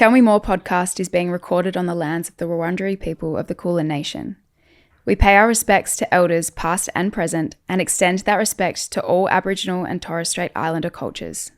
Tell Me More podcast is being recorded on the lands of the Wurundjeri people of the Kulin Nation. We pay our respects to elders past and present and extend that respect to all Aboriginal and Torres Strait Islander cultures.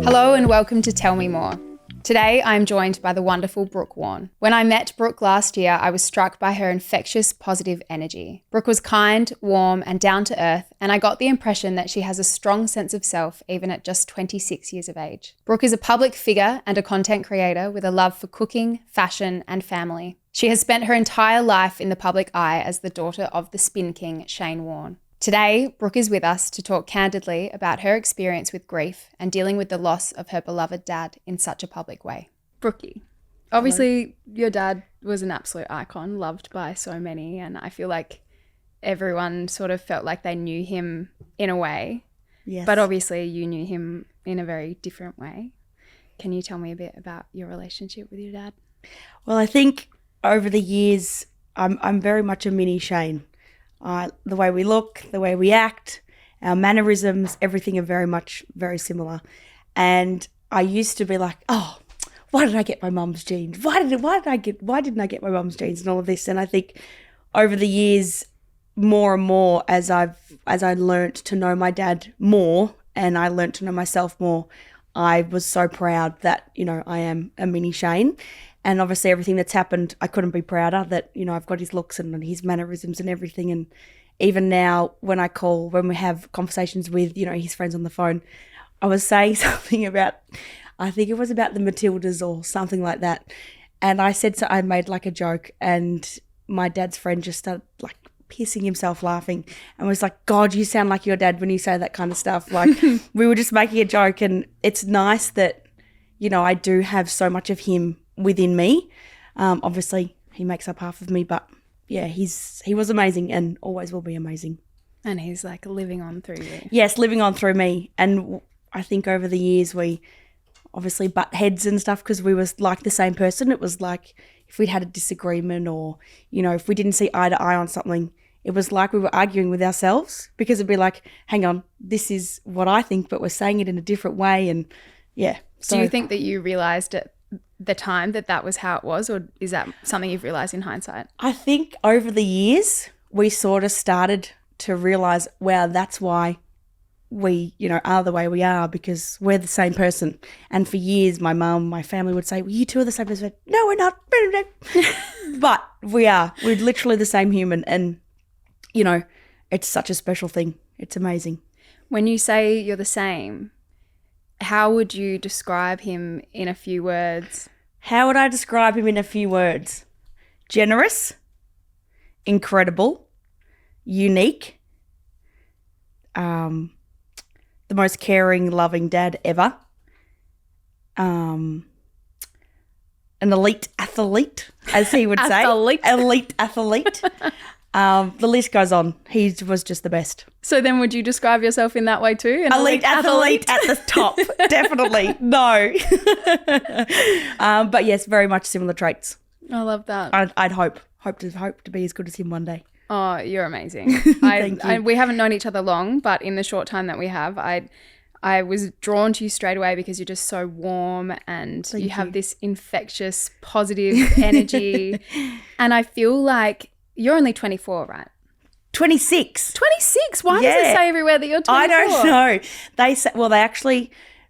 Hello and welcome to Tell Me More. Today I'm joined by the wonderful Brooke Warne. When I met Brooke last year, I was struck by her infectious positive energy. Brooke was kind, warm and down to earth, and I got the impression that she has a strong sense of self even at just 26 years of age. Brooke is a public figure and a content creator with a love for cooking, fashion and family. She has spent her entire life in the public eye as the daughter of the Spin King, Shane Warne. Today, Brooke is with us to talk candidly about her experience with grief and dealing with the loss of her beloved dad in such a public way. Brookie, obviously your dad was an absolute icon, loved by so many, and I feel like everyone sort of felt like they knew him in a way. Yes. But obviously you knew him in a very different way. Can you tell me a bit about your relationship with your dad? Well, I think over the years, I'm very much a mini Shane. The way we look, the way we act, our mannerisms, everything are very similar. And I used to be like, oh, why did I get my mum's genes? Why didn't I get my mum's genes and all of this? And I think over the years, more and more as I learnt to know my dad more and I learnt to know myself more, I was so proud that, I am a mini Shane. And obviously everything that's happened, I couldn't be prouder that, I've got his looks and his mannerisms and everything. And even now when we have conversations with, his friends on the phone, I was saying something about, I think it was about the Matildas or something like that. And I made like a joke and my dad's friend just started like pissing himself laughing and was like, God, you sound like your dad when you say that kind of stuff. Like we were just making a joke, and it's nice that, I do have so much of him within me. Obviously he makes up half of me, but yeah, he was amazing and always will be amazing. And he's like living on through you. Yes, living on through me. And I think over the years we obviously butt heads and stuff because we was like the same person. It was like if we'd had a disagreement or, if we didn't see eye to eye on something, it was like we were arguing with ourselves because it'd be like, hang on, this is what I think, but we're saying it in a different way. And yeah. Do you think that you realised at the time that was how it was, or is that something you've realised in hindsight? I think over the years we sort of started to realise, wow, that's why we, are the way we are, because we're the same person. And for years my mum, my family would say, well, you two are the same person. No, we're not. But we are. We're literally the same human. And, it's such a special thing. It's amazing. When you say you're the same, how would you describe him in a few words? How would I describe him in a few words? Generous, incredible, unique, the most caring, loving dad ever, an elite athlete, as he would say. Elite athlete. The list goes on. He was just the best. So then would you describe yourself in that way too? Elite athlete at the top. Definitely. No. But yes, very much similar traits. I love that. I'd hope to be as good as him one day. Oh, you're amazing. Thank you. We haven't known each other long, but in the short time that we have, I was drawn to you straight away because you're just so warm and you have this infectious, positive energy. And I feel like you're only 24, right? 26. 26? Why does it say everywhere that you're 24? I don't know. They say,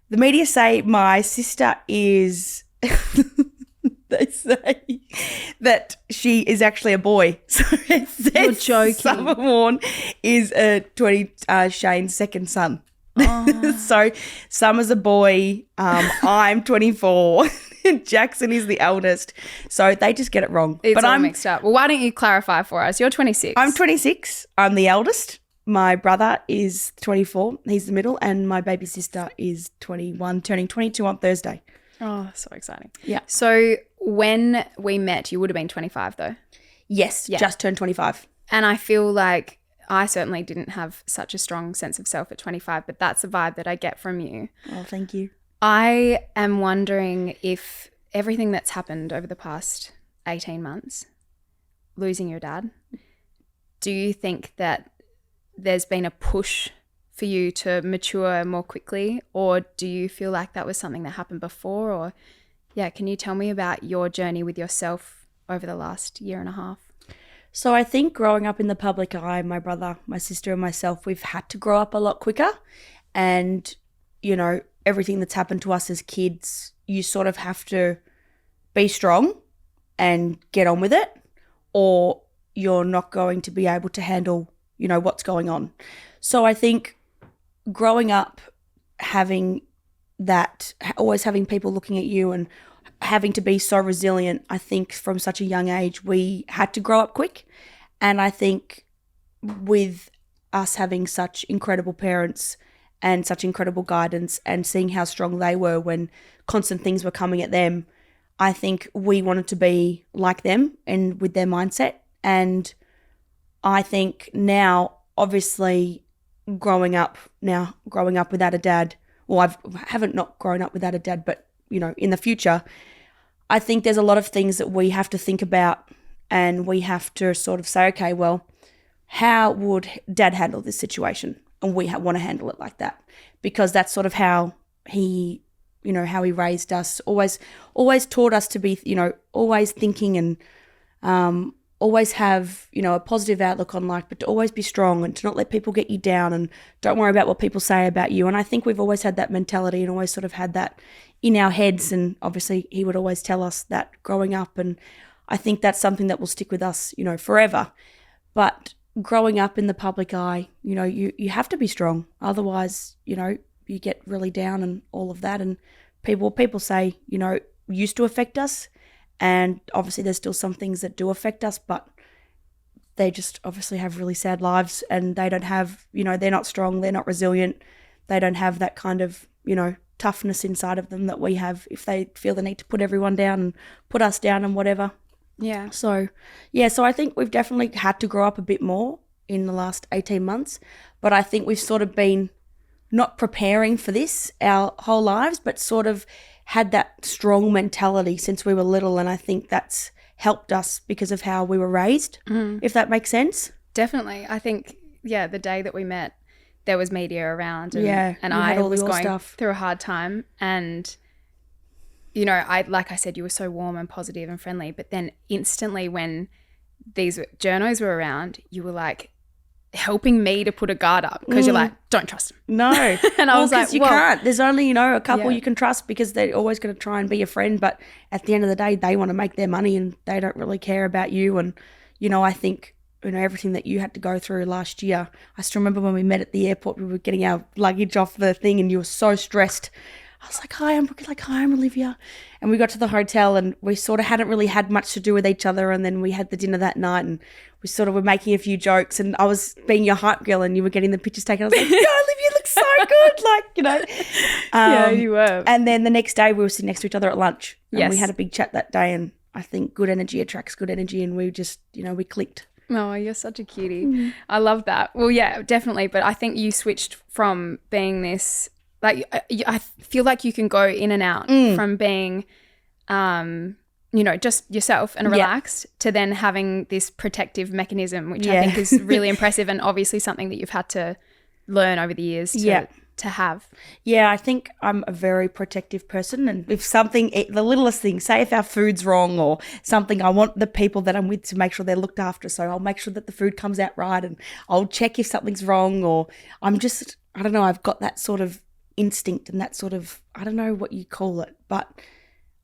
the media say my sister is, they say that she is actually a boy. So it says you're joking. Summer Warne is Shane's second son. Oh. So Summer's a boy. I'm 24. Jackson is the eldest. So they just get it wrong. It's all mixed up. Well, why don't you clarify for us? You're 26. I'm 26. I'm the eldest. My brother is 24. He's the middle. And my baby sister is 21, turning 22 on Thursday. Oh, so exciting. Yeah. So when we met, you would have been 25 though? Yes, just turned 25. And I feel like I certainly didn't have such a strong sense of self at 25, but that's the vibe that I get from you. Oh, thank you. I am wondering if everything that's happened over the past 18 months, losing your dad, do you think that there's been a push for you to mature more quickly, or do you feel like that was something that happened before? Or yeah, can you tell me about your journey with yourself over the last year and a half? So I think growing up in the public eye, my brother, my sister and myself, we've had to grow up a lot quicker. And, you know, everything that's happened to us as kids, you sort of have to be strong and get on with it, or you're not going to be able to handle, you know, what's going on. So I think growing up, having that, always having people looking at you and having to be so resilient, I think from such a young age, we had to grow up quick. And I think with us having such incredible parents and such incredible guidance and seeing how strong they were when constant things were coming at them, I think we wanted to be like them and with their mindset. And I think now, obviously, growing up without a dad, well, I haven't not grown up without a dad, but, you know, in the future, I think there's a lot of things that we have to think about, and we have to sort of say, okay, well, how would dad handle this situation? And we want to handle it like that, because that's sort of how he, you know, how he raised us, always taught us to be, you know, always thinking and always have, you know, a positive outlook on life, but to always be strong and to not let people get you down and don't worry about what people say about you. And I think we've always had that mentality and always sort of had that in our heads. And obviously he would always tell us that growing up. And I think that's something that will stick with us, you know, forever. But growing up in the public eye, you know, you have to be strong. Otherwise, you know, you get really down and all of that. And people say, you know, used to affect us. And obviously there's still some things that do affect us, but they just obviously have really sad lives, and they don't have, you know, they're not strong, they're not resilient. They don't have that kind of, you know, toughness inside of them that we have if they feel the need to put everyone down and put us down and whatever. Yeah. So I think we've definitely had to grow up a bit more in the last 18 months, but I think we've sort of been not preparing for this our whole lives, but sort of had that strong mentality since we were little. And I think that's helped us because of how we were raised, if that makes sense. Definitely. I think, yeah, the day that we met, there was media around, and I was going through a hard time. And, you know, like I said, you were so warm and positive and friendly, but then instantly when these journos were around, you were like helping me to put a guard up, because you're like, don't trust them. No. And I was like, you can't. There's only, you know, a couple you can trust, because they're always going to try and be your friend. But at the end of the day, they want to make their money and they don't really care about you. And, you know, I think, you know, everything that you had to go through last year, I still remember when we met at the airport, we were getting our luggage off the thing and you were so stressed. I was like, hi, I'm Brooke. Like, hi, I'm Olivia. And we got to the hotel and we sort of hadn't really had much to do with each other. And then we had the dinner that night and we sort of were making a few jokes, and I was being your hype girl and you were getting the pictures taken. I was like, yeah, Olivia looks so good. Like, you know. Yeah, you were. And then the next day we were sitting next to each other at lunch. And yes. We had a big chat that day, and I think good energy attracts good energy, and we just, you know, we clicked. Oh, you're such a cutie. I love that. Well, yeah, definitely. But I think you switched from being this, like, I feel like you can go in and out from being, you know, just yourself and relaxed to then having this protective mechanism, which I think is really impressive, and obviously something that you've had to learn over the years to have. Yeah, I think I'm a very protective person, and if something, the littlest thing, say if our food's wrong or something, I want the people that I'm with to make sure they're looked after. So I'll make sure that the food comes out right, and I'll check if something's wrong, or I'm just, I don't know, I've got that sort of instinct and that sort of, I don't know what you call it, but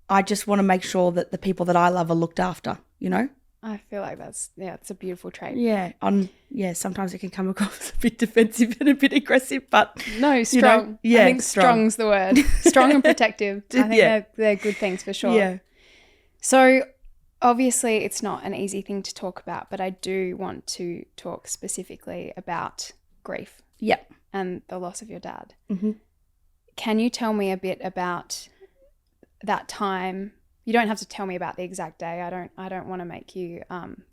I just want to make sure that the people that I love are looked after, you know? I feel like it's a beautiful trait. Yeah. Sometimes it can come across a bit defensive and a bit aggressive, but no, strong. You know, I think strong's the word. Strong and protective. I think they're good things for sure. Yeah. So obviously it's not an easy thing to talk about, but I do want to talk specifically about grief. Yep. And the loss of your dad. Mm-hmm. Can you tell me a bit about that time? You don't have to tell me about the exact day. I don't want to make you,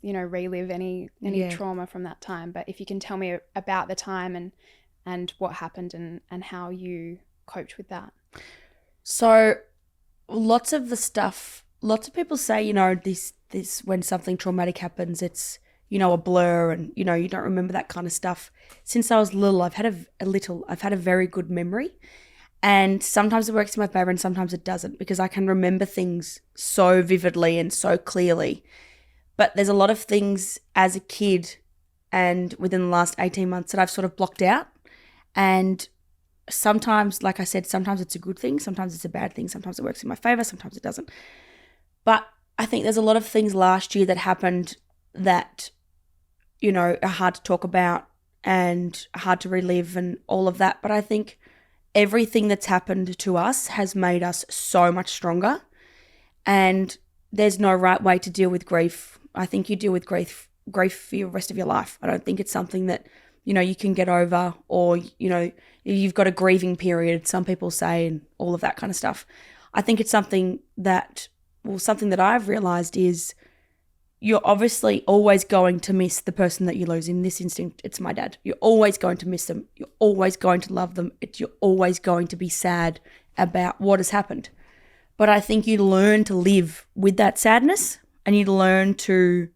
you know, relive any trauma from that time. But if you can tell me about the time and what happened and how you coped with that. So lots of people say, you know, this when something traumatic happens, it's, a blur and, you don't remember that kind of stuff. Since I was little, I've had a very good memory. And sometimes it works in my favor and sometimes it doesn't, because I can remember things so vividly and so clearly. But there's a lot of things as a kid and within the last 18 months that I've sort of blocked out. And sometimes, like I said, sometimes it's a good thing, sometimes it's a bad thing, sometimes it works in my favor, sometimes it doesn't. But I think there's a lot of things last year that happened that, are hard to talk about and hard to relive and all of that. But I think everything that's happened to us has made us so much stronger. And there's no right way to deal with grief. I think you deal with grief for the rest of your life. I don't think it's something that, you can get over, or, you've got a grieving period, some people say, and all of that kind of stuff. I think it's something that I've realized is you're obviously always going to miss the person that you lose. In this instinct, it's my dad. You're always going to miss them. You're always going to love them. You're always going to be sad about what has happened. But I think you learn to live with that sadness, and you learn to,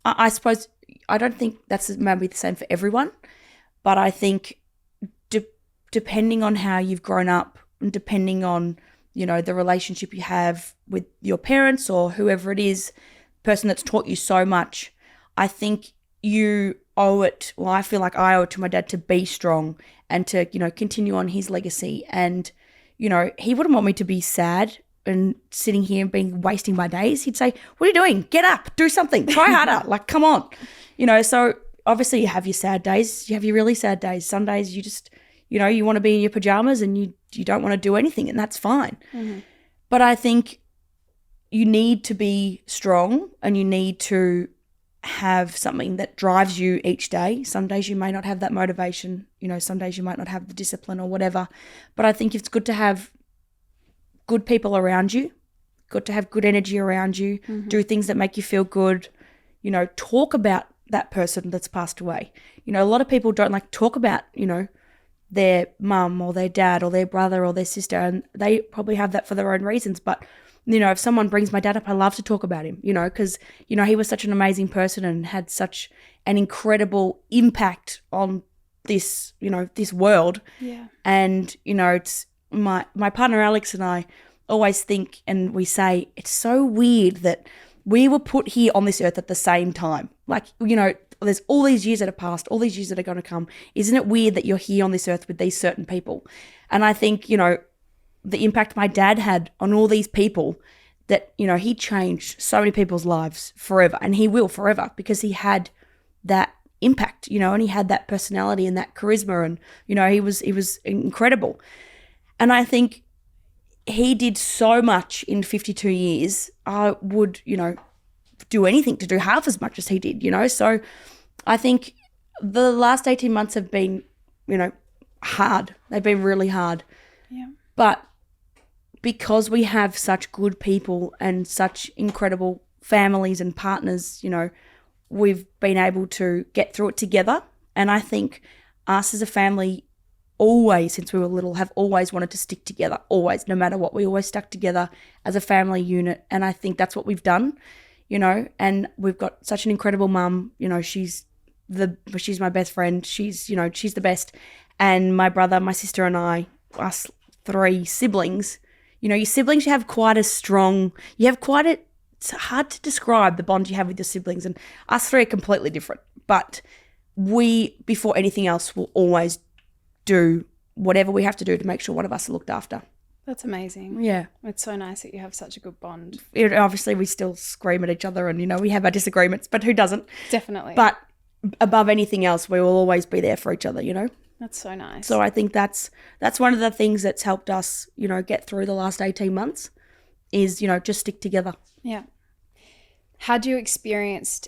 I suppose, I don't think that's maybe the same for everyone, but I think depending on how you've grown up and depending on, the relationship you have with your parents or whoever it is, person that's taught you so much, I think you owe it, well, I feel like I owe it to my dad to be strong and to, continue on his legacy. And, he wouldn't want me to be sad and sitting here and wasting my days. He'd say, what are you doing? Get up, do something, try harder, like, come on. So obviously you have your sad days, you have your really sad days. Some days you just, you want to be in your pajamas and you don't want to do anything, and that's fine. Mm-hmm. But I think you need to be strong and you need to have something that drives you each day. Some days you may not have that motivation, some days you might not have the discipline or whatever. But I think it's good to have good people around you, good to have good energy around you, mm-hmm. do things that make you feel good, talk about that person that's passed away. A lot of people don't like to talk about, their mum or their dad or their brother or their sister, and they probably have that for their own reasons. But if someone brings my dad up, I love to talk about him, because, he was such an amazing person and had such an incredible impact on this, this world. Yeah. And, it's my partner Alex and I always think, and we say, it's so weird that we were put here on this earth at the same time. Like, there's all these years that have passed, all these years that are going to come. Isn't it weird that you're here on this earth with these certain people? And I think, the impact my dad had on all these people, that, he changed so many people's lives forever, and he will forever, because he had that impact, and he had that personality and that charisma, and, he was incredible. And I think he did so much in 52 years. I would, do anything to do half as much as he did, So I think the last 18 months have been, hard. They've been really hard. Yeah. But because we have such good people and such incredible families and partners, we've been able to get through it together. And I think us as a family, always, since we were little, have always wanted to stick together, always, no matter what. We always stuck together as a family unit. And I think that's what we've done, and we've got such an incredible mum. She's my best friend. She's the best. And my brother, my sister and I, us three siblings, your siblings, you have quite a strong, it's hard to describe the bond you have with your siblings, and us three are completely different. But we, before anything else, will always do whatever we have to do to make sure one of us are looked after. That's amazing. Yeah. It's so nice that you have such a good bond. Obviously, we still scream at each other and, we have our disagreements, but who doesn't? Definitely. But above anything else, we will always be there for each other, That's so nice. So I think that's one of the things that's helped us, get through the last 18 months is, just stick together. Yeah. Had you experienced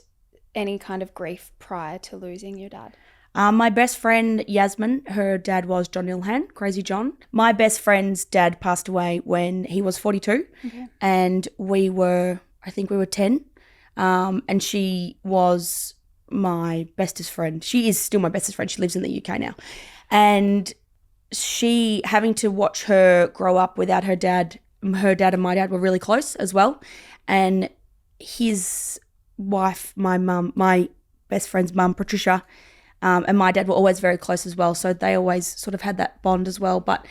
any kind of grief prior to losing your dad? My best friend, Yasmin, her dad was John Ilhan, Crazy John. My best friend's dad passed away when he was 42, okay. And I think we were 10, and she was my bestest friend. She is still my bestest friend. She lives in the UK now. And having to watch her grow up without her dad and my dad were really close as well. And his wife, my mum, my best friend's mum, Patricia, and my dad were always very close as well. So they always sort of had that bond as well. But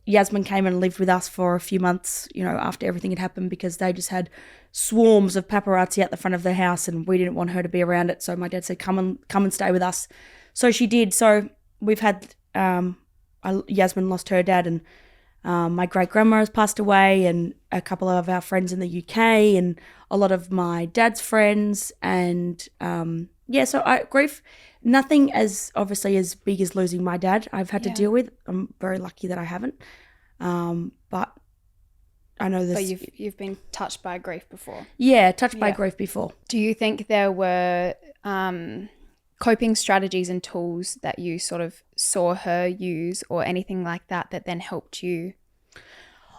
Yasmin came and lived with us for a few months, after everything had happened, because they just had swarms of paparazzi at the front of their house and we didn't want her to be around it. So my dad said, come and stay with us. So she did. So we've had, Yasmin lost her dad, and my great-grandma has passed away, and a couple of our friends in the UK and a lot of my dad's friends. And so grief, nothing as obviously as big as losing my dad I've had to deal with. I'm very lucky that I haven't. But I know this. But you've been touched by grief before. Yeah, touched by grief before. Do you think there were coping strategies and tools that you sort of saw her use or anything like that then helped you?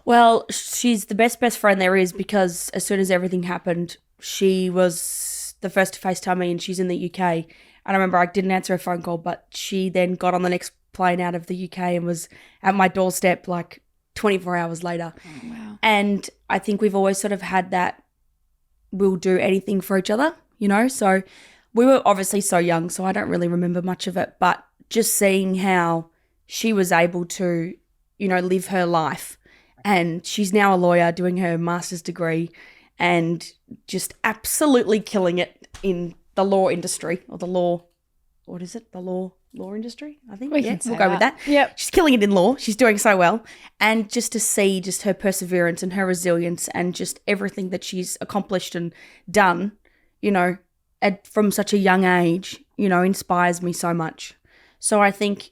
Well, she's the best friend there is, because as soon as everything happened, she was the first to FaceTime me, and she's in the UK. And I remember I didn't answer her phone call, but she then got on the next plane out of the UK and was at my doorstep like 24 hours later. Oh, wow. And I think we've always sort of had that, we'll do anything for each other, So we were obviously so young, so I don't really remember much of it. But just seeing how she was able to, live her life. And she's now a lawyer doing her master's degree and just absolutely killing it in the law industry, or the law, what is it? The law industry, I think. We'll go with that. Yep. She's killing it in law. She's doing so well. And just to see just her perseverance and her resilience and just everything that she's accomplished and done, from such a young age, inspires me so much. So I think,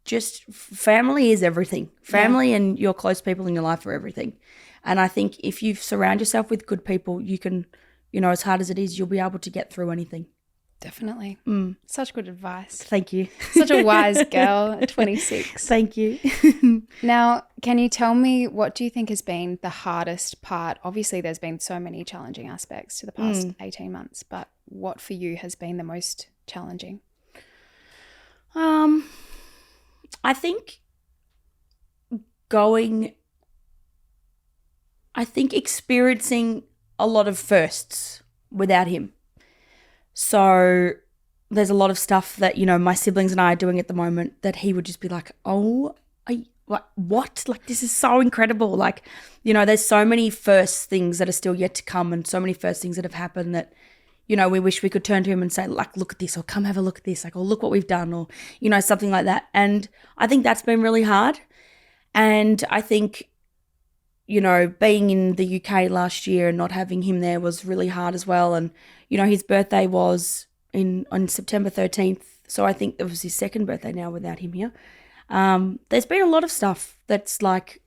just family is everything. Family and your close people in your life are everything. And I think if you surround yourself with good people, you can, as hard as it is, you'll be able to get through anything. Definitely. Such good advice. Thank you. Such a wise girl at 26. Thank you. Now, can you tell me, what do you think has been the hardest part? Obviously, there's been so many challenging aspects to the past 18 months, but what for you has been the most challenging? I think experiencing a lot of firsts without him. So there's a lot of stuff that, my siblings and I are doing at the moment that he would just be like, oh, what? Like, this is so incredible. Like, there's so many first things that are still yet to come, and so many first things that have happened that, we wish we could turn to him and say, like, look at this, or come have a look at this, like, or look what we've done, or, something like that. And I think that's been really hard. And I think, being in the UK last year and not having him there was really hard as well. And, his birthday was on September 13th. So I think it was his second birthday now without him here. There's been a lot of stuff that's like,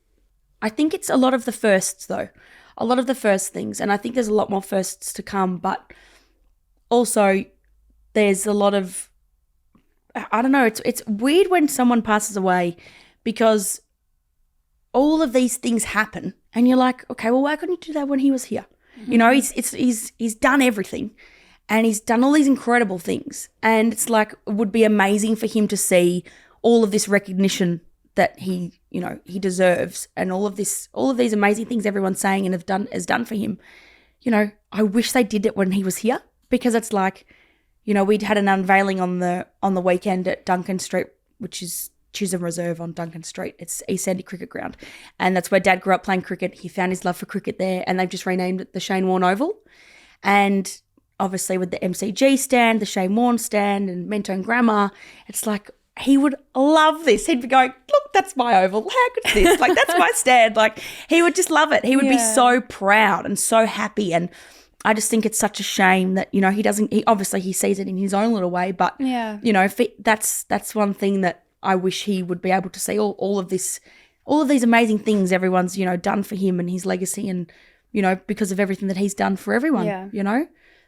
I think it's a lot of the firsts though, a lot of the first things. And I think there's a lot more firsts to come, but also there's a lot of, I don't know, it's weird when someone passes away, because all of these things happen and you're like, okay, well, why couldn't you do that when he was here? He's done everything and he's done all these incredible things. And it's like, it would be amazing for him to see all of this recognition that he deserves, and all of these amazing things everyone's saying and has done for him. I wish they did it when he was here, because it's like, we'd had an unveiling on the weekend at Duncan Street, which is Chisholm Reserve on Duncan Street. It's East Sandy Cricket Ground. And that's where Dad grew up playing cricket. He found his love for cricket there, and they've just renamed it the Shane Warne Oval. And obviously with the MCG stand, the Shane Warne stand, and Mentone Grammar, it's like, he would love this. He'd be going, look, that's my oval. How good is this? Like, that's my stand. Like, he would just love it. He would be so proud and so happy. And I just think it's such a shame that, he sees it in his own little way. But, that's one thing that I wish he would be able to see, all of these amazing things everyone's, done for him and his legacy, and, because of everything that he's done for everyone,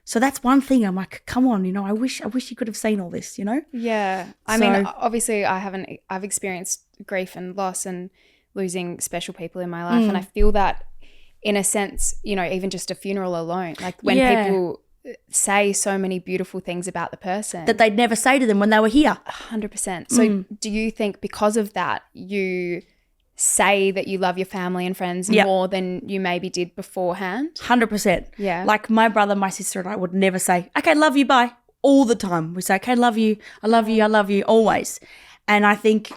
So that's one thing. I'm like, come on, I wish you could have seen all this, Yeah. I mean, obviously I've experienced grief and loss and losing special people in my life. And I feel that in a sense, even just a funeral alone, like when people say so many beautiful things about the person that they'd never say to them when they were here. 100%. So do you think because of that, you say that you love your family and friends more than you maybe did beforehand. 100%. Yeah. Like my brother, my sister and I would never say, okay, love you, bye, all the time. We say, okay, love you, I love you, I love you, always. And I think,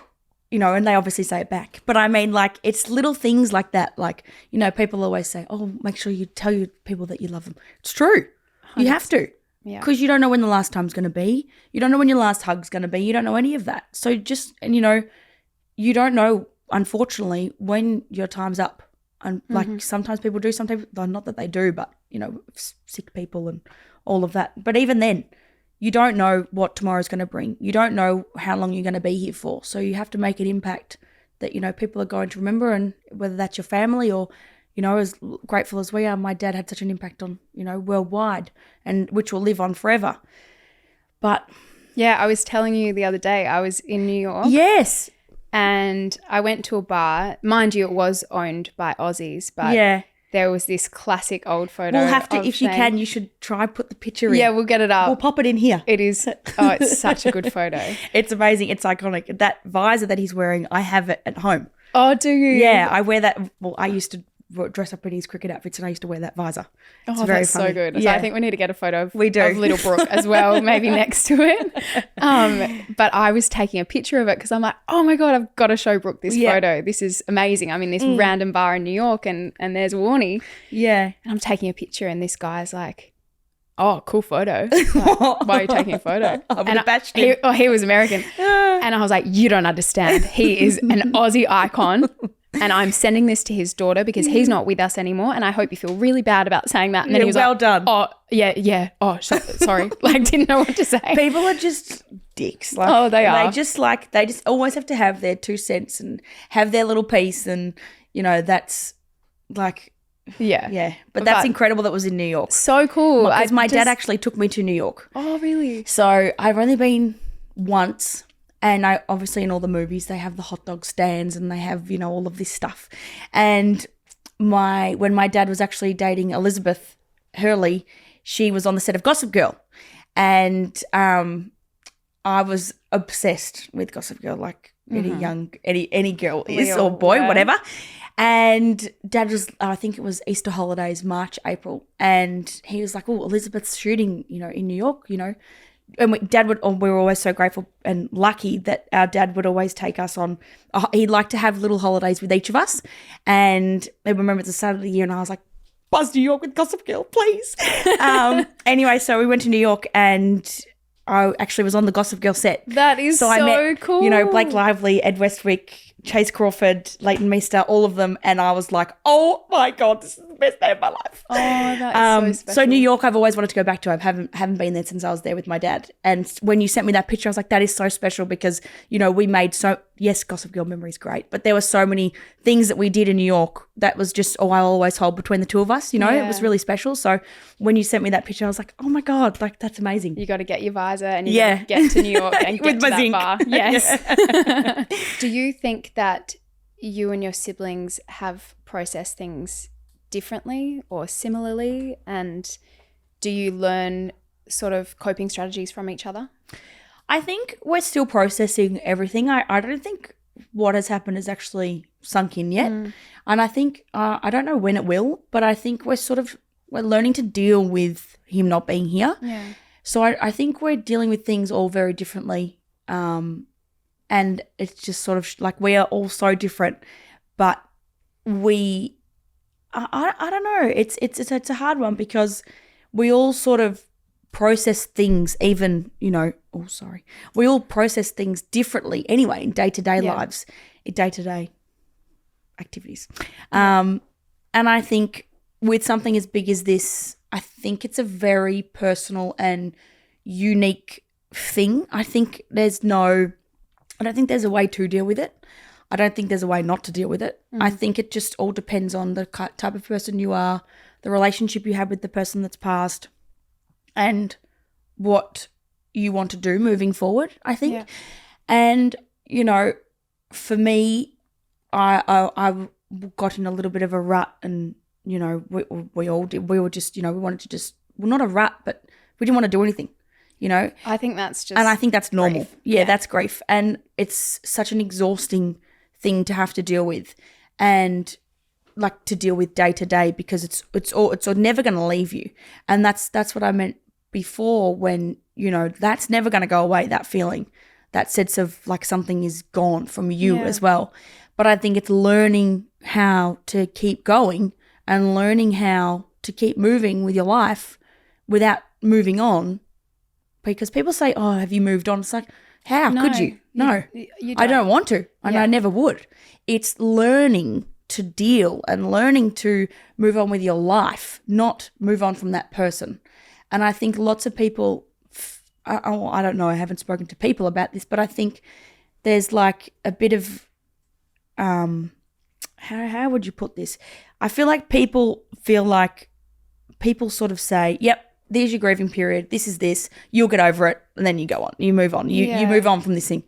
you know, and they obviously say it back. But I mean, like, it's little things like that. Like, you know, people always say, oh, make sure you tell your people that you love them. It's true. 100%. You have to. Yeah. Because you don't know when the last time's going to be. You don't know when your last hug's going to be. You don't know any of that. So just, and you know, you don't know, unfortunately, when your time's up. And like sometimes people do, sometimes not that they do, but you know, sick people and all of that. But even then, you don't know what tomorrow's going to bring. You don't know how long you're going to be here for. So you have to make an impact that, you know, people are going to remember, and whether that's your family or, you know, as grateful as we are, my dad had such an impact on, you know, worldwide, and which will live on forever. But yeah, I was telling you the other day, I was in New York. Yes. And I went to a bar. Mind you, it was owned by Aussies, but there was this classic old photo. We'll have to, if you can, you should try put the picture in. Yeah, we'll get it up. We'll pop it in here. It is, oh, it's such a good photo. It's amazing. It's iconic. That visor that he's wearing, I have it at home. Oh, do you? Yeah, I wear that. Well, I used to dress up in his cricket outfits, and I used to wear that visor. It's very that's funny. So good. Yeah. So I think we need to get a photo of little Brooke as well, maybe next to it. But I was taking a picture of it because I'm like, oh my God, I've got to show Brooke this photo. This is amazing. I'm in this random bar in New York, and there's Warne. Yeah. And I'm taking a picture, and this guy's like, oh, cool photo. Like, why are you taking a photo? He was American. And I was like, you don't understand. He is an Aussie icon. And I'm sending this to his daughter because he's not with us anymore. And I hope you feel really bad about saying that. And then he was well like, done. Oh, yeah. Oh, sorry. Like, didn't know what to say. People are just dicks. Like, they are. They just always have to have their 2 cents and have their little piece. And, you know, that's like, yeah. But that's incredible that was in New York. So cool. Because my dad actually took me to New York. Oh, really? So I've only been once. And I obviously in all the movies they have the hot dog stands and they have, you know, all of this stuff. And when my dad was actually dating Elizabeth Hurley, she was on the set of Gossip Girl. And I was obsessed with Gossip Girl, like any girl is, or boy, whatever. And Dad was, I think it was Easter holidays, March, April. And he was like, oh, Elizabeth's shooting, you know, in New York, you know. And we were always so grateful and lucky that our dad would always take us on. He'd like to have little holidays with each of us. And I remember it's the start of the year and I was like, buzz New York with Gossip Girl, please. Anyway, so we went to New York and I actually was on the Gossip Girl set. That is so I met, cool. You know, Blake Lively, Ed Westwick, Chase Crawford, Leighton Meester, all of them. And I was like, oh my God, this is the best day of my life. Oh, that is so special. So New York, I've always wanted to go back to. I haven't been there since I was there with my dad. And when you sent me that picture, I was like, that is so special because, you know, we made yes, Gossip Girl memory is great, but there were so many things that we did in New York that was just, I always hold between the two of us, you know, It was really special. So when you sent me that picture, I was like, oh my God, like that's amazing. You got to get your visor and you got to get to New York and get with to my that zinc. bar. Yes. Do you think that you and your siblings have processed things differently or similarly? And do you learn sort of coping strategies from each other? I think we're still processing everything. I don't think what has happened has actually sunk in yet. And I think, I don't know when it will, but I think we're learning to deal with him not being here. Yeah. So I think we're dealing with things all very differently. And it's just sort of like we are all so different, but I don't know. It's a hard one because we all sort of process things even, you know, we all process things differently anyway in day-to-day lives, in day-to-day activities. And I think with something as big as this, I think it's a very personal and unique thing. I don't think there's a way to deal with it. I don't think there's a way not to deal with it. I think it just all depends on the type of person you are, the relationship you have with the person that's passed, and what you want to do moving forward, I think. Yeah. And, you know, for me, I got in a little bit of a rut and, you know, we all did. We were just, you know, we wanted to just, well, not a rut, but we didn't want to do anything. You know, I think that's just, and I think that's normal. Grief. Yeah, that's grief, and it's such an exhausting thing to have to deal with, and like to deal with day to day, because it's never going to leave you. And that's what I meant before, when, you know, that's never going to go away, that feeling, that sense of like something is gone from you as well. But I think it's learning how to keep going and learning how to keep moving with your life without moving on. Because people say, oh, have you moved on? It's like, how could you? No, you I don't want to, and Yeah. I never would. It's learning to deal and learning to move on with your life, not move on from that person. And I think lots of people, I don't know, I haven't spoken to people about this, but I think there's like a bit of, how would you put this? I feel like people sort of say, yep, there's your grieving period, this is this, you'll get over it, and then you go on, you move on, you move on from this thing.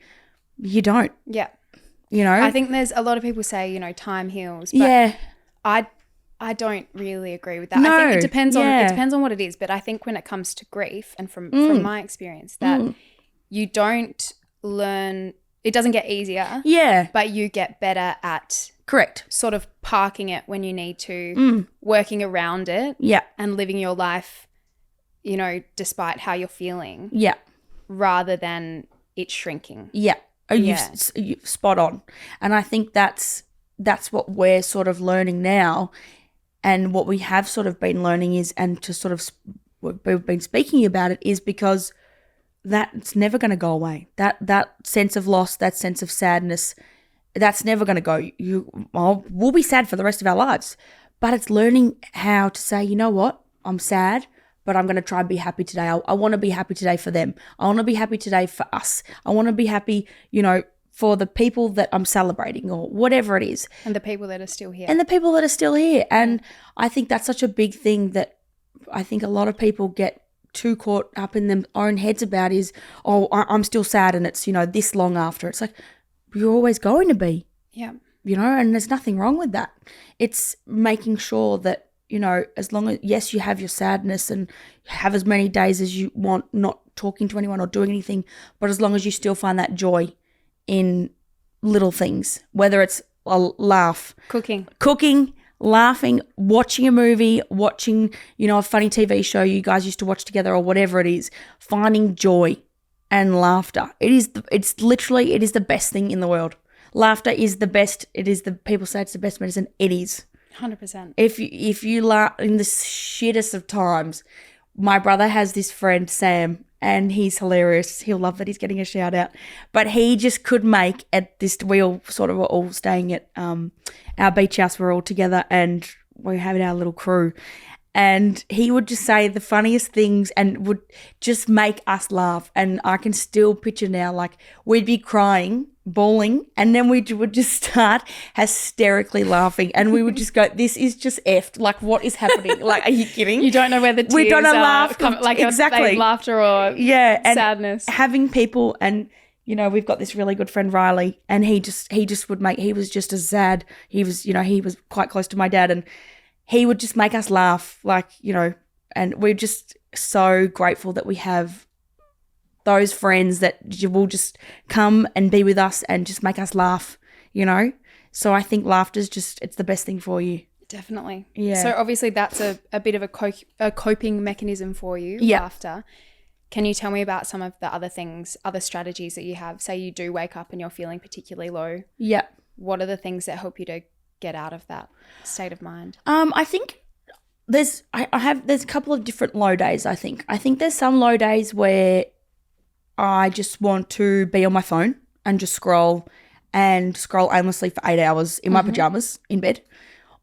You don't. Yeah. You know? I think there's a lot of people say, you know, time heals. But I don't really agree with that. No, I think it depends on what it is. But I think when it comes to grief, and from my experience, that you don't learn, it doesn't get easier. Yeah. But you get better at Correct. sort of parking it when you need to, working around it. Yeah. And living your life, you know, despite how you're feeling. Yeah. Rather than it shrinking. Yeah. You spot on. And I think that's what we're sort of learning now, and what we have sort of been learning is, and to sort of we've been speaking about it, is because that's never going to go away. That sense of loss, that sense of sadness, that's never going to go. We'll be sad for the rest of our lives, but it's learning how to say, you know what, I'm sad, but I'm going to try and be happy today. I want to be happy today for them. I want to be happy today for us. I want to be happy, you know, for the people that I'm celebrating, or whatever it is. And the people that are still here. And I think that's such a big thing that I think a lot of people get too caught up in their own heads about, is, oh, I'm still sad, and it's, you know, this long after. It's like, you're always going to be. Yeah. You know, and there's nothing wrong with that. It's making sure that, you know, as long as, yes, you have your sadness and have as many days as you want not talking to anyone or doing anything, but as long as you still find that joy in little things, whether it's a laugh, cooking, laughing, watching a movie, watching, you know, a funny TV show you guys used to watch together, or whatever it is, finding joy and laughter. It is the best thing in the world. Laughter is the best. People say it's the best medicine. It is. 100%. If you laugh in the shittest of times, my brother has this friend, Sam, and he's hilarious. He'll love that he's getting a shout out. But he just could make, at this, we all sort of were all staying at our beach house. We're all together and we're having our little crew. And he would just say the funniest things and would just make us laugh. And I can still picture now, like, we'd be crying, bawling, and then we would just start hysterically laughing. And we would just go, this is just effed. Like, what is happening? Like, are you kidding? You don't know whether tears we don't know are exactly. laughter or and sadness. Having people, and, you know, we've got this really good friend, Riley, and he just would make, he was just as sad. He was, you know, he was quite close to my dad, and he would just make us laugh, like, you know, and we're just so grateful that we have those friends that will just come and be with us and just make us laugh, you know. So I think laughter's just, it's the best thing for you. Definitely. Yeah. So obviously that's a bit of a coping mechanism for you, laughter. Can you tell me about some of the other things, other strategies that you have? Say you do wake up and you're feeling particularly low. Yeah. What are the things that help you to get out of that state of mind? I think there's a couple of different low days. I think there's some low days where I just want to be on my phone and just scroll aimlessly for 8 hours in my pajamas in bed.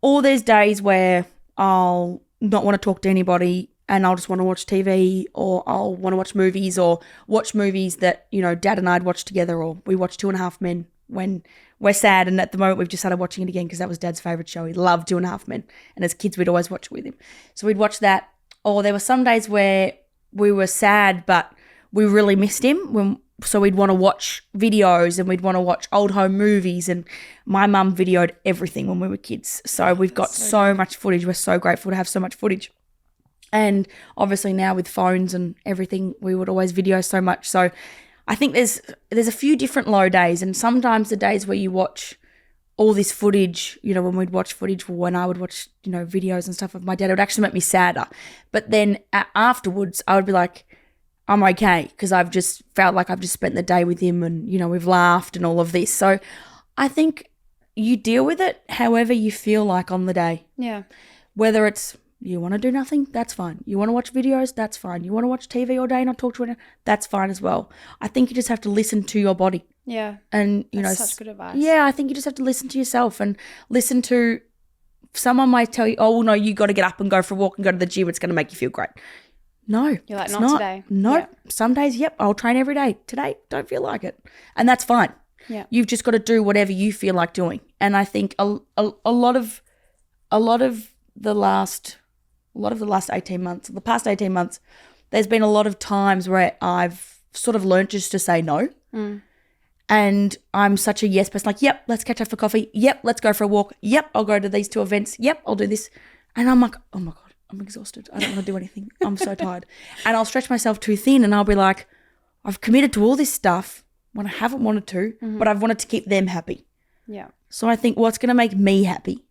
Or there's days where I'll not want to talk to anybody and I'll just want to watch TV, or I'll want to watch movies, or watch movies that, you know, Dad and I'd watched together, or we watched 2.5 Men when we're sad, and at the moment we've just started watching it again because that was Dad's favourite show. He loved 2.5 Men, and as kids we'd always watch it with him. So we'd watch that. Or there were some days where we were sad but we really missed him, so we'd want to watch videos and we'd want to watch old home movies, and my mum videoed everything when we were kids. So we've got so much footage. We're so grateful to have so much footage. And obviously now with phones and everything, we would always video so much. So I think there's a few different low days, and sometimes the days where you watch all this footage, you know, when we'd watch footage, when I would watch, you know, videos and stuff of my dad, it would actually make me sadder. But then afterwards, I would be like, I'm okay, because I've just felt like I've just spent the day with him and, you know, we've laughed and all of this. So I think you deal with it however you feel like on the day. Yeah. Whether it's you want to do nothing, that's fine. You want to watch videos, that's fine. You want to watch TV all day and not talk to anyone, that's fine as well. I think you just have to listen to your body. Yeah. And, you That's know, such good advice. Yeah, I think you just have to listen to yourself and listen to someone might tell you, oh, no, you got to get up and go for a walk and go to the gym. It's going to make you feel great. No. You're like, it's not today. No. Yeah. Some days, yep, I'll train every day. Today, don't feel like it. And that's fine. Yeah. You've just got to do whatever you feel like doing. And I think a lot of the last 18 months, the past 18 months, there's been a lot of times where I've sort of learned just to say no. And I'm such a yes person, like, yep, let's catch up for coffee. Yep, let's go for a walk. Yep, I'll go to these 2 events. Yep, I'll do this. And I'm like, oh my God, I'm exhausted. I don't want to do anything. I'm so tired. And I'll stretch myself too thin and I'll be like, I've committed to all this stuff when I haven't wanted to, but I've wanted to keep them happy. Yeah. So I think what's going to make me happy?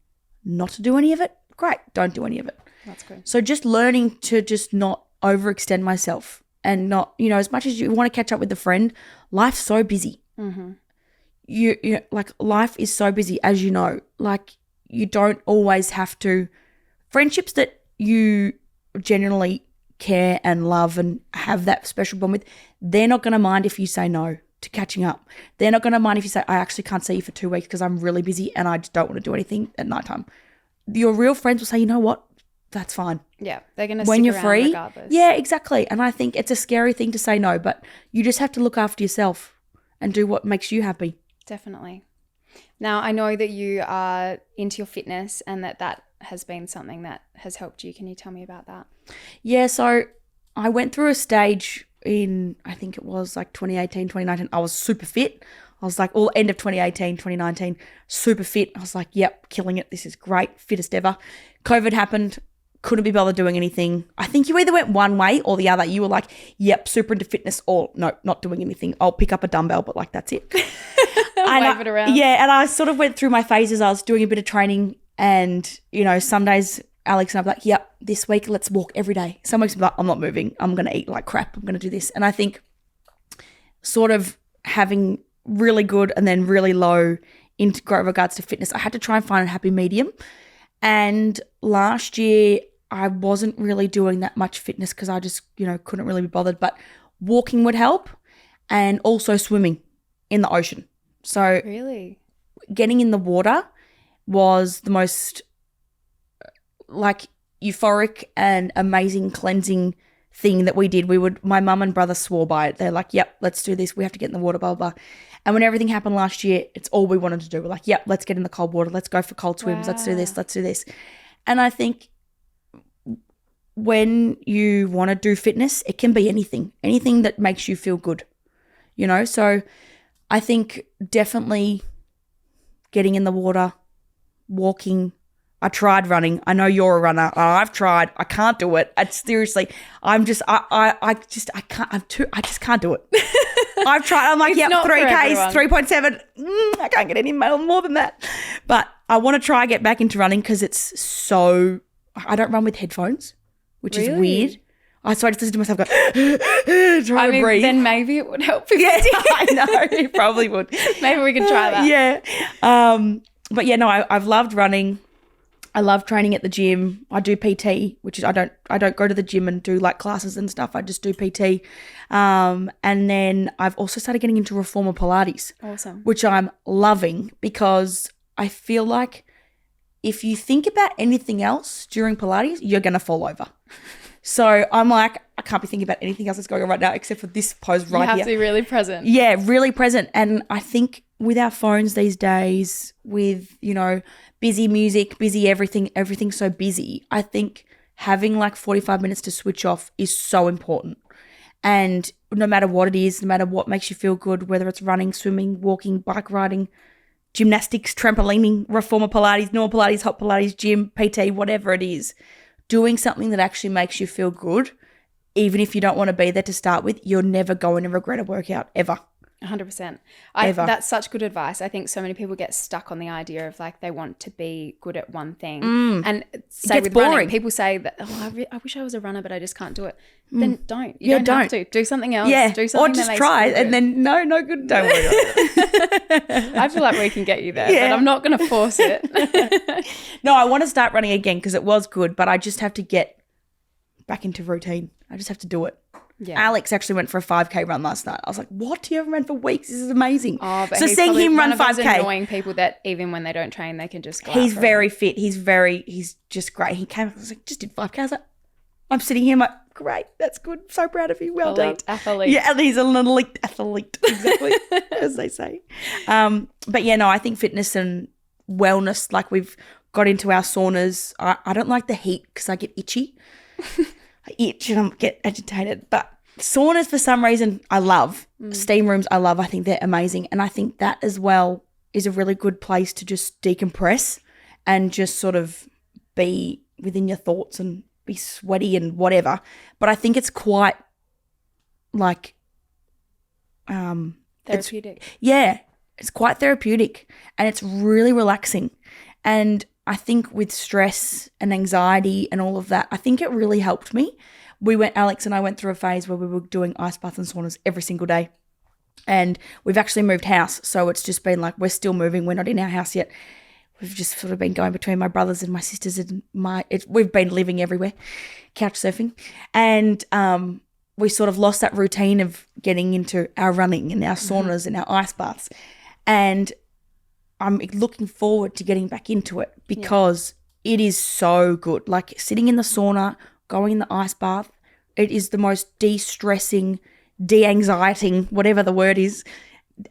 Not to do any of it? Great, don't do any of it. That's good. So just learning to just not overextend myself and not, you know, as much as you want to catch up with a friend, life's so busy. You like life is so busy, as you know, like you don't always have to, friendships that you genuinely care and love and have that special bond with, they're not going to mind if you say no to catching up. They're not going to mind if you say, I actually can't see you for 2 weeks because I'm really busy and I just don't want to do anything at nighttime. Your real friends will say, you know what, that's fine. Yeah, they're going to when stick you're around free. regardless. Yeah, exactly. And I think it's a scary thing to say no, but you just have to look after yourself and do what makes you happy. Definitely. Now, I know that you are into your fitness and that has been something that has helped you. Can you tell me about that? Yeah, so I went through a stage in, I think it was like 2018, 2019. I was super fit. I was like all end of 2018, 2019, super fit. I was like, yep, killing it. This is great. Fittest ever. COVID happened. Couldn't be bothered doing anything. I think you either went one way or the other. You were like, yep, super into fitness, or no, not doing anything. I'll pick up a dumbbell, but like that's it. Wave it around. Yeah, and I sort of went through my phases. I was doing a bit of training and, you know, some days Alex and I'd be like, yep, this week let's walk every day. Some weeks I'm like, I'm not moving. I'm going to eat like crap. I'm going to do this. And I think sort of having really good and then really low in regards to fitness, I had to try and find a happy medium. And last year I wasn't really doing that much fitness because I just, you know, couldn't really be bothered. But walking would help and also swimming in the ocean. So really getting in the water was the most like euphoric and amazing cleansing thing that we did. My mum and brother swore by it. They're like, yep, let's do this. We have to get in the water, blah, blah, blah. And when everything happened last year, it's all we wanted to do. We're like, yep, let's get in the cold water. Let's go for cold swims. Wow. Let's do this. Let's do this. And I think when you want to do fitness, it can be anything that makes you feel good, you know? So I think definitely getting in the water, walking. I tried running. I know you're a runner. I've tried. I can't do it. It's seriously, I just can't do it. I've tried. I'm like, It's yep, not for 3Ks, everyone. 3.7. I can't get any more than that. But I want to try get back into running because it's so, I don't run with headphones, which is Really? weird. I just listen to myself go, try to breathe. Then maybe it would help if Yeah, you did. I know. It probably would. Maybe we can try that. Yeah. But yeah, no, I've loved running. I love training at the gym. I do PT, which is I don't go to the gym and do like classes and stuff. I just do PT. And then I've also started getting into reformer Pilates. Awesome. Which I'm loving because I feel like if you think about anything else during Pilates, you're going to fall over. So I'm like, I can't be thinking about anything else that's going on right now except for this pose right You have here. to be really present. Yeah, really present. And I think with our phones these days, with, you know, busy music, busy everything's so busy, I think having like 45 minutes to switch off is so important. And no matter what it is, no matter what makes you feel good, whether it's running, swimming, walking, bike riding, gymnastics, trampolining, reformer Pilates, normal Pilates, hot Pilates, gym, PT, whatever it is, doing something that actually makes you feel good, even if you don't want to be there to start with, you're never going to regret a workout ever. 100%. Ever. That's such good advice. I think so many people get stuck on the idea of like they want to be good at one thing. And say gets with boring. running, people say that, I wish I was a runner, but I just can't do it. Then don't. You don't have to. Do something else. Yeah. Do something or just that makes try you feel and then no good. Don't worry about it. I feel like we can get you there, but I'm not going to force it. No, I want to start running again because it was good, but I just have to get back into routine. I just have to do it. Yeah. Alex actually went for a 5K run last night. I was like, what? You haven't run for weeks? This is amazing. Oh, but so seeing him run 5K. One of those annoying people that even when they don't train, they can just go He's very fit. He's just great. He came, I was like, just did 5K. I was like, I'm sitting here, I'm like, great. That's good. So proud of you. Well done. Athlete. Yeah, and he's an elite athlete, exactly, as they say. But yeah, no, I think fitness and wellness, like we've got into our saunas. I don't like the heat because I get itchy. I itch and I get agitated. But saunas, for some reason, I love. Steam rooms, I love. I think they're amazing. And I think that as well is a really good place to just decompress and just sort of be within your thoughts and be sweaty and whatever. But I think it's quite like therapeutic. It's quite therapeutic and it's really relaxing. And I think with stress and anxiety and all of that, I think it really helped me. Alex and I went through a phase where we were doing ice baths and saunas every single day. And we've actually moved house. So it's just been like, we're still moving. We're not in our house yet. We've just sort of been going between my brothers and my sisters and we've been living everywhere, couch surfing. And we sort of lost that routine of getting into our running and our saunas and our ice baths. And I'm looking forward to getting back into it because it is so good. Like sitting in the sauna, going in the ice bath, it is the most de-stressing, de-anxieting, whatever the word is,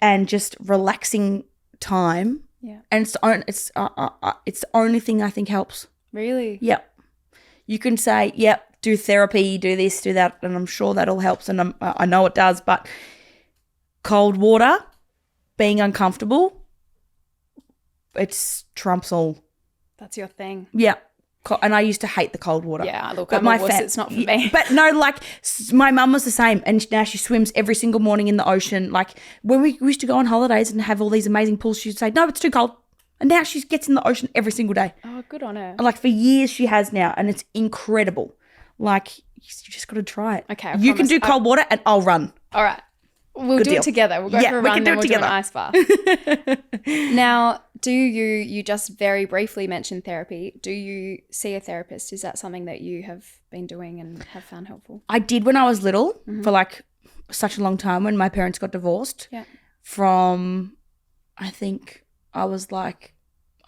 and just relaxing time. Yeah. And it's the only thing I think helps. Really? Yep. You can say, yep, do therapy, do this, do that, and I'm sure that all helps, and I know it does, but cold water, being uncomfortable, it's trumps all. That's your thing. Yeah. And I used to hate the cold water. Yeah, look, but I'm a wuss, it's not for me. But no, like my mum was the same, and now she swims every single morning in the ocean. Like when we used to go on holidays and have all these amazing pools, she'd say, no, it's too cold. And now she gets in the ocean every single day. Oh, good on her. Like for years she has now, and it's incredible. Like you just got to try it. Okay, you can do cold water and I'll run. All right. We'll do it together. We'll go for a run and we'll do an ice bath. Now, you just very briefly mentioned therapy. Do you see a therapist? Is that something that you have been doing and have found helpful? I did when I was little for like such a long time when my parents got divorced. Yeah. From, I think I was like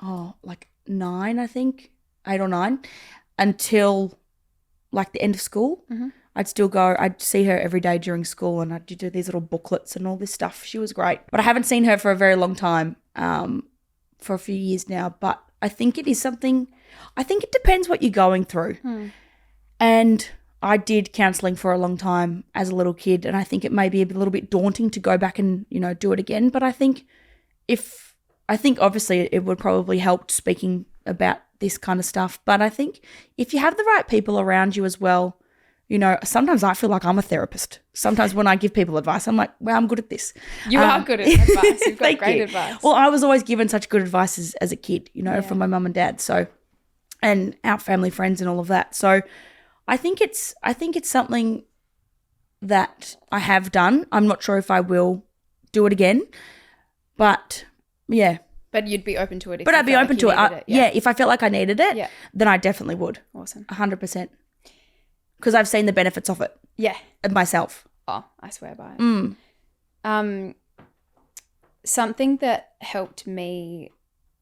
9, I think, 8 or 9, until like the end of school. I'd still go, I'd see her every day during school and I'd do these little booklets and all this stuff. She was great. But I haven't seen her for a very long time, for a few years now. But I think it is something, I think it depends what you're going through. And I did counselling for a long time as a little kid, and I think it may be a little bit daunting to go back and, do it again. But I think obviously it would probably help speaking about this kind of stuff. But I think if you have the right people around you as well, sometimes I feel like I'm a therapist. Sometimes when I give people advice, I'm like, well, I'm good at this. You are good at advice. You've got great advice. Well, I was always given such good advice as a kid, from my mum and dad. So, and our family, friends and all of that. So I think it's something that I have done. I'm not sure if I will do it again, but yeah. But you'd be open to it. But I'd be open to it. Yeah, if I felt like I needed it, then I definitely would. Awesome. 100%. Because I've seen the benefits of it. Yeah. Myself. Oh, I swear by it. Something that helped me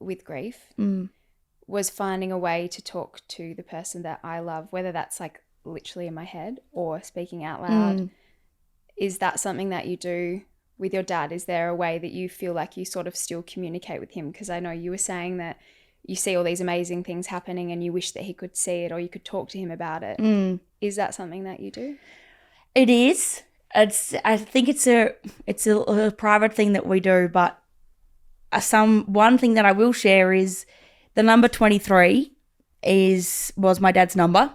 with grief was finding a way to talk to the person that I love, whether that's like literally in my head or speaking out loud. Is that something that you do with your dad? Is there a way that you feel like you sort of still communicate with him? Because I know you were saying that you see all these amazing things happening and you wish that he could see it or you could talk to him about it. Is that something that you do? It is. I think it's a private thing that we do, but one thing that I will share is the number 23 was my dad's number.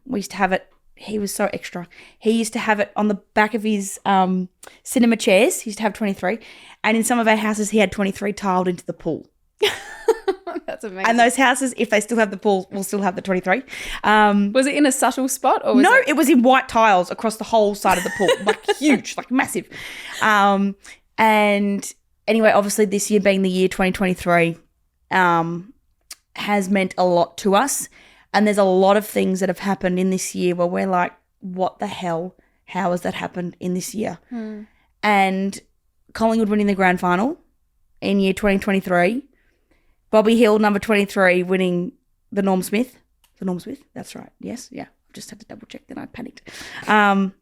We used to have it he was so extra. He used to have it on the back of his cinema chairs. He used to have 23. And in some of our houses, he had 23 tiled into the pool. That's amazing. And those houses, if they still have the pool, will still have the 23. Was it in a subtle spot? Or was it was in white tiles across the whole side of the pool. Like huge, like massive. And anyway, obviously this year being the year 2023 has meant a lot to us. And there's a lot of things that have happened in this year where we're like, what the hell? How has that happened in this year? And Collingwood winning the grand final in year 2023. Bobby Hill, number 23, winning the Norm Smith. The Norm Smith? That's right. Yes. Yeah. I just had to double check, then I panicked. And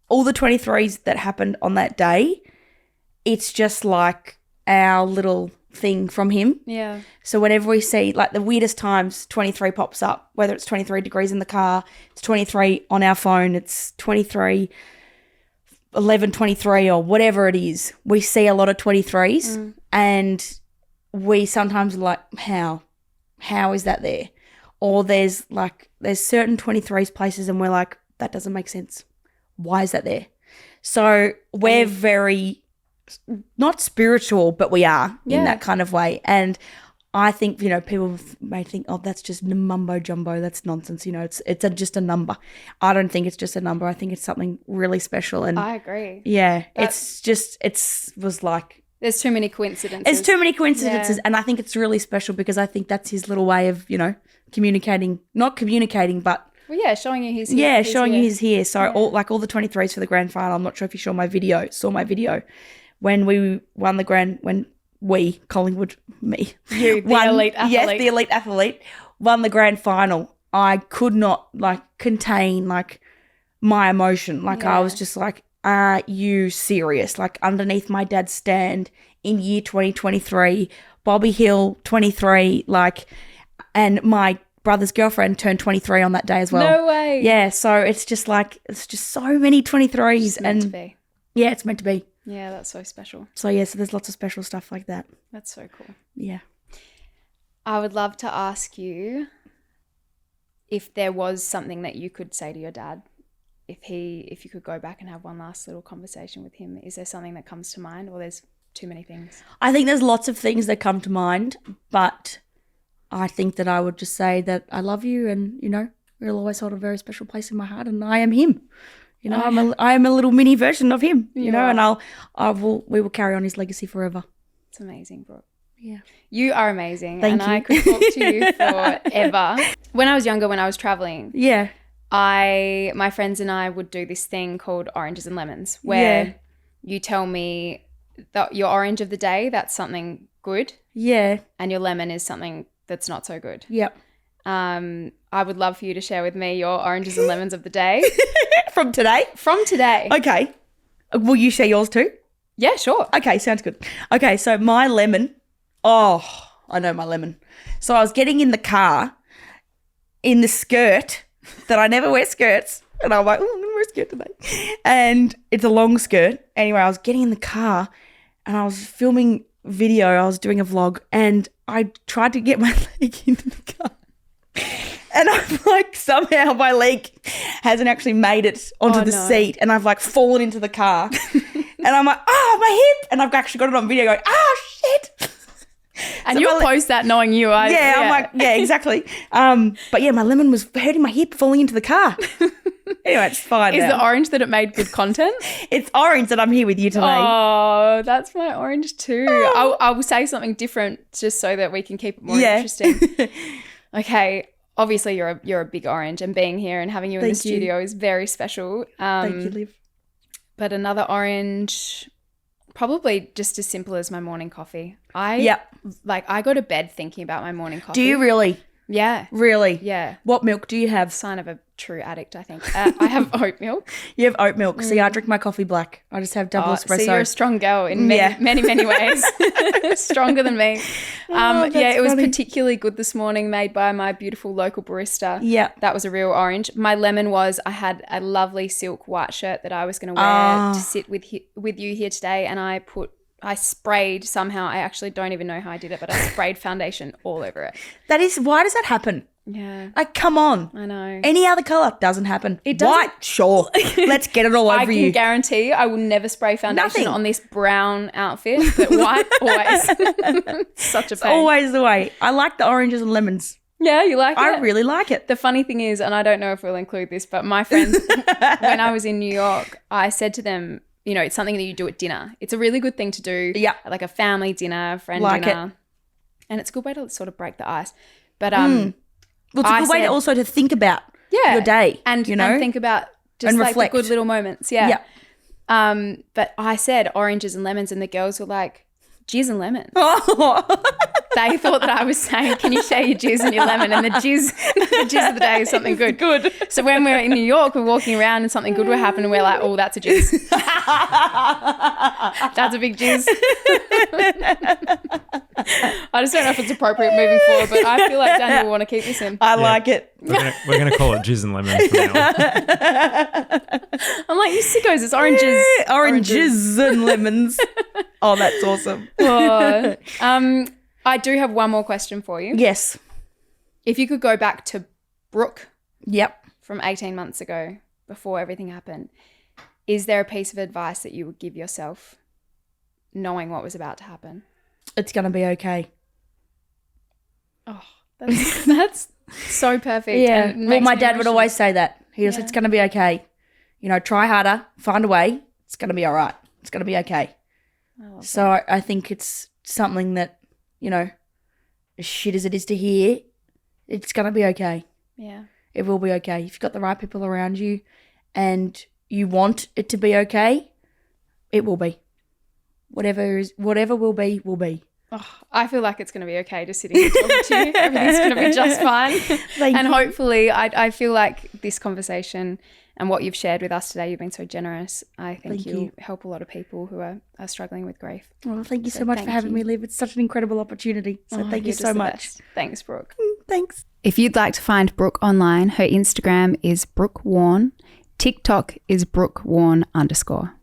all the 23s that happened on that day, it's just like our little thing from him. Yeah. So whenever we see like the weirdest times 23 pops up, whether it's 23 degrees in the car, it's 23 on our phone, it's 23 11:23 or whatever it is, we see a lot of 23s and we sometimes are like, how is that there? Or there's certain 23s places and we're like, that doesn't make sense. Why is that there? So we're very not spiritual, but we are in that kind of way. And I think, people may think, oh, that's just mumbo jumbo. That's nonsense. It's just a number. I don't think it's just a number. I think it's something really special. And I agree. Yeah. Was like. There's too many coincidences. There's too many coincidences. Yeah. And I think it's really special because I think that's his little way of, communicating, not communicating, but. Well, yeah, showing you he's here. Yeah, showing you he's here. So all the 23s for the grand final, I'm not sure if you saw my video. When we won Collingwood, me. You, the elite athlete. Yes, the elite athlete, won the grand final. I could not, contain, my emotion. I was just like, are you serious? Underneath my dad's stand in year 2023, Bobby Hill, 23, and my brother's girlfriend turned 23 on that day as well. No way. Yeah, so it's just so many 23s. It's meant to be. Yeah, it's meant to be. Yeah, that's so special. So, yeah, so there's lots of special stuff like that. That's so cool. Yeah. I would love to ask you if there was something that you could say to your dad, if you could go back and have one last little conversation with him. Is there something that comes to mind, or there's too many things? I think there's lots of things that come to mind, but I think that I would just say that I love you and, you'll always hold a very special place in my heart, and I am him. I am a little mini version of him, and we will carry on his legacy forever. It's amazing, Brooke. Yeah. You are amazing. Thank you. I could talk to you forever. When I was younger, when I was traveling, my friends and I would do this thing called Oranges and Lemons, where you tell me that your orange of the day, that's something good. Yeah. And your lemon is something that's not so good. Yep. I would love for you to share with me your oranges and lemons of the day. From today? From today. Okay. Will you share yours too? Yeah, sure. Okay, sounds good. Okay, so my lemon. Oh, I know my lemon. So I was getting in the car in the skirt that I never wear skirts. And I'm like, I'm going to wear a skirt today. And it's a long skirt. Anyway, I was getting in the car and I was filming video. I was doing a vlog and I tried to get my leg into the car. And I'm like, somehow my leg hasn't actually made it onto the seat. And I've fallen into the car. And I'm like, my hip. And I've actually got it on video going, shit. And So you'll post that knowing you. I'm like, yeah, exactly. But yeah, my lemon was hurting my hip falling into the car. Anyway, it's fine. Is now. the orange that it made good content? It's orange that I'm here with you today. Oh, that's my orange too. I will say something different just so that we can keep it more interesting. Okay. Obviously, you're a big orange, and being here and having you in the studio is very special. Thank you, Liv. But another orange, probably just as simple as my morning coffee. I go to bed thinking about my morning coffee. Do you really? Yeah. Really? Yeah. What milk do you have? Sign of a true addict, I think. I have oat milk. You have oat milk. See, I drink my coffee black. I just have double espresso. So you're a strong girl in many ways. Stronger than me. It was particularly good this morning, made by my beautiful local barista. Yeah. That was a real orange. My lemon was, I had a lovely silk white shirt that I was going to wear to sit with you here today, and I sprayed somehow. I actually don't even know how I did it, but I sprayed foundation all over it. Why does that happen? Yeah. Like, come on. I know. Any other colour doesn't happen. It doesn't. White, sure. Let's get it all over I can you. guarantee I will never spray foundation Nothing. on this brown outfit, but white always. Such a pain. Always the way. I like the oranges and lemons. Yeah, you like it? I really like it. The funny thing is, and I don't know if we'll include this, but my friends, when I was in New York, I said to them, you know, it's something that you do at dinner. It's a really good thing to do. Yeah. At like a family dinner, friend Like dinner. And it's a good way to sort of break the ice. But Well, it's a good way to also to think about your day. And, you know? and think about just And like reflect. the good little moments. Yeah. Yeah. But I said oranges and lemons, and the girls were like, jizz and lemon. Oh. They thought that I was saying, can you share your jizz and your lemon? And the jizz of the day is something good. Good. So when we're in New York, we're walking around and something good will happen and we're like, oh, that's a jizz. That's a big jizz. I just don't know if it's appropriate moving forward, but I feel like Daniel will want to keep this in. I like it. We're gonna call it jizz and lemon from now on. I'm like, you sickos, it's oranges. Oranges and lemons. Oh, that's awesome. Oh, I do have one more question for you. Yes. If you could go back to Brooke Yep. from 18 months ago, before everything happened, is there a piece of advice that you would give yourself knowing what was about to happen? It's going to be okay. Oh, that's so perfect. Yeah. And it Well, makes my me dad would emotional. always say that. He goes, it's going to be okay. You know, try harder, find a way. It's going to be all right. It's going to be okay. So I think it's something that, you know, as shit as it is to hear, it's going to be okay. Yeah. It will be okay. If you've got the right people around you and you want it to be okay, it will be. Whatever will be, will be. Oh, I feel like it's going to be okay just sitting here talking to you. Everything's going to be just fine. And hopefully, I feel like this conversation and what you've shared with us today, you've been so generous. I think you'll help a lot of people who are struggling with grief. Well, thank you so much for having me, Liv. It's such an incredible opportunity. So thank you so much. Best. Thanks, Brooke. Thanks. If you'd like to find Brooke online, her Instagram is Brooke Warne. TikTok is Brooke Warne _.